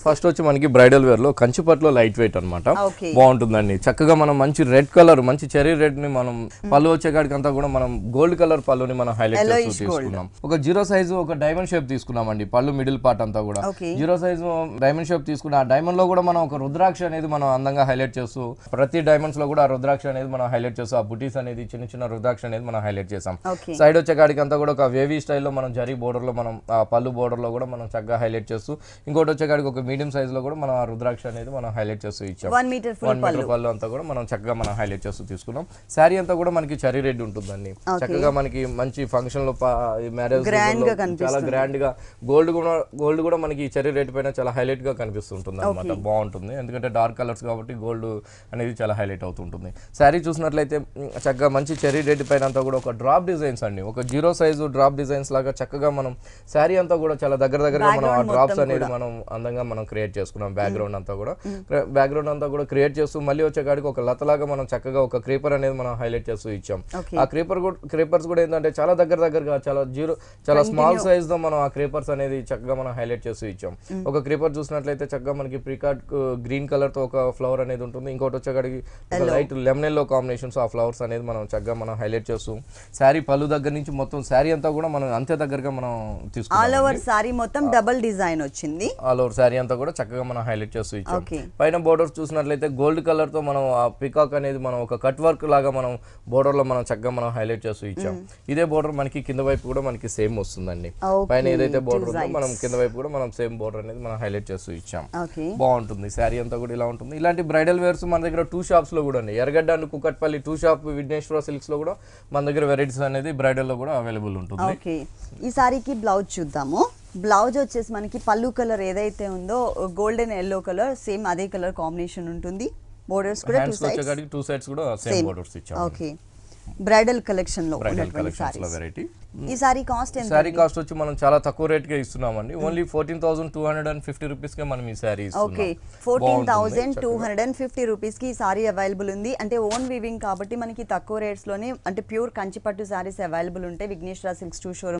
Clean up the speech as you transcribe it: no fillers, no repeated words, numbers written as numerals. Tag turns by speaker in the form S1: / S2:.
S1: first వచ్చి మనకి bridal wear లో కంచిపట్లో లైట్ వెయిట్ అన్నమాట బాగుంటుందండి చక్కగా మనం మంచి రెడ్ కలర్ మంచి చెరీ రెడ్ ని మనం పళ్ళు వచ్చేకాడికి అంతా కూడా మనం గోల్డ్ కలర్ పళ్ళుని మనం హైలైట్ చేస్తూ తీసుకున్నాం ఒక జీరో సైజు ఒక డైమండ్ షేప్ తీసుకున్నామండి పళ్ళు మిడిల్ పార్ట్ అంతా కూడా జీరో సైజు డైమండ్ షేప్ తీసుకున్న ఆ డైమండ్ లో కూడా మనం ఒక రుద్రాక్ష అనేది మనం అందంగా హైలైట్ చేస్తూ ప్రతి డైమండ్స్ లో కూడా ఆ రుద్రాక్ష అనేది మనం హైలైట్ చేస్తూ ఆ బుటీస్ అనేది చిన్న చిన్న రుద్రాక్ష అనేది మనం హైలైట్ చేసాం సైడ్ వచ్చేకాడికి అంతా కూడా ఒక వేవీ స్టైల్లో మనం జరీ బోర్డర్ లో మనం ఆ పళ్ళు బోర్డర్ లో కూడా మనం చక్కగా హైలైట్ చేస్తూ ఇంకోటి వచ్చేకాడికి ఒక మీడియం సైజ్ లో కూడా మనం ఆ రుద్రాక్ష అనేది మనం హైలైట్ చేస్తూ ఇచ్చాం 1 మీటర్ పళ్ళు అంతా కూడా మనం చక్కగా మనం హైలైట్ చేస్తూ తీసుకున్నాం శారీ అంతా కూడా మనకి చెరీ రెడ్ ఉంటుందండి చక్కగా మనకి మంచి ఫంక్షన్ లో మ్యారేజ్ చాలా గ్రాండ్ గా గోల్డ్ కూడా మనకి చెరీ రెడ్ పైన చాలా హైలైట్ గా కనిపిస్తుంటుంది అనమాట బాగుంటుంది ఎందుకంటే డార్క్ కలర్స్ కాబట్టి గోల్డ్ అనేది చాలా హైలైట్ అవుతుంటుంది శారీ చూసినట్లయితే చక్కగా మంచి చెరీ రెడ్ పైన అంతా కూడా ఒక డ్రాప్ డిజైన్స్ అండి ఒక జీరో సైజు డ్రాప్ డిజైన్స్ లాగా చక్కగా మనం శారీ అంతా కూడా చాలా దగ్గరగా మనం ఆ డ్రాప్స్ అనేది మనం అందంగా మనం క్రియేట్ చేసుకున్నాం బ్యాక్గ్రౌండ్ అంతా కూడా క్రియేట్ చేస్తూ మళ్ళీ వచ్చేకాడికి ఒక లతలాగా మనం చక్కగా ఒక క్రీపర్ అనేది మనం హైలైట్ చేస్తూ ఇచ్చాం ఆ క్రీపర్స్ కూడా ఏంటంటే చాలా దగ్గరగా చాలా స్మాల్ సైజ్ తో మనం ఆ క్రీపర్స్ అనేది చక్కగా మనం హైలైట్ చేస్తూ ఇచ్చాం ఒక క్రీపర్ చూసినట్లయితే చక్కగా మనకి ప్రికాట్ గ్రీన్ కలర్ తో ఒక ఫ్లవర్ అనేది ఉంటుంది ఇంకోటి వచ్చేకాడికి లైట్ లెమన్ ఎల్లో కాంబినేషన్స్ ఆ ఫ్లవర్స్ అనేది మనం చక్కగా మనం హైలైట్ చేస్తూ శారీ పళ్ళు దగ్గర నుంచి మొత్తం శారీ అంతా కూడా మనం అంతే దగ్గరగా మనం తీసుకున్నాం
S2: ఆల్ ఓవర్ శారీ మొత్తం డబుల్ డిజైన్ వచ్చింది
S1: ఆల్ ఓవర్ శారీ అంతా కూడా చక్కగా మనం హైలైట్ చేస్తూ ఇచ్చాం పైన బోర్డర్స్ చూసినట్లయితే గోల్డ్ కలర్ తో మనం ఆ పికాక్ అనేది మనం ఒక కట్ వర్క్ లాగా మనం బోర్డర్ లో మనం చక్కగా మనం హైలైట్ చేస్తూ ఇచ్చాం ఇదే బోర్డర్ మనకి కింద వైపు కూడా మనకి సేమ్ వస్తుందండి పైన ఏదైతే బోర్డర్ ఉందో మనం కింద వైపు కూడా మనం సేమ్ బోర్డర్ అనేది మనం హైలైట్ చేస్తూ ఇచ్చాం బాగుంటుంది శారీ అంతా కూడా ఇలా ఉంటుంది ఇలాంటి బ్రైడల్ వేర్స్ మన దగ్గర 2 షాప్స్ లో కూడా ఉన్నాయి Erragadda and Kukatpally 2 shop Vighneshwara silks లో కూడా మన దగ్గర వెరైటీస్ అనేది బ్రైడల్ లో కూడా అవైలబుల్ ఉంటుంది
S2: ఈ సారీకి బ్లౌజ్ చూద్దాము బ్లౌజ్ వచ్చేసి మనకి పళ్ళు కలర్ ఏదైతే ఉందో గోల్డెన్ ఎల్లో కలర్ సేమ్ అదే కలర్ కాంబినేషన్ ఉంటుంది బోర్డర్స్ కూడా
S1: 2 సైడ్స్ కూడా సేమ్ బోర్డర్స్ ఇచ్చాం
S2: ఓకే బ్రైడల్ కలెక్షన్ లో
S1: వెరైటీ
S2: ఈ సారీ కాస్ట్ ఎంత
S1: సారీ కాస్ట్ వచ్చి మనం చాలా తక్కువ రేట్ కే ఇస్తున్నామండి ఓన్లీ 14250 రూపీస్ కే మనం ఈ సారీ ఇస్తున్నాం
S2: ఓకే 14250 రూపీస్ కి ఈ సారీ అవైలబుల్ ఉంది అంటే ఓన్ వీవింగ్ కాబట్టి మనకి తక్కువ రేట్స్ లోనే అంటే ప్యూర్ కంచిపట్టు సారీస్ అవైలబుల్ ఉంటాయి విఘ్నేశ్వర సిల్క్స్ 2 షోరూమ్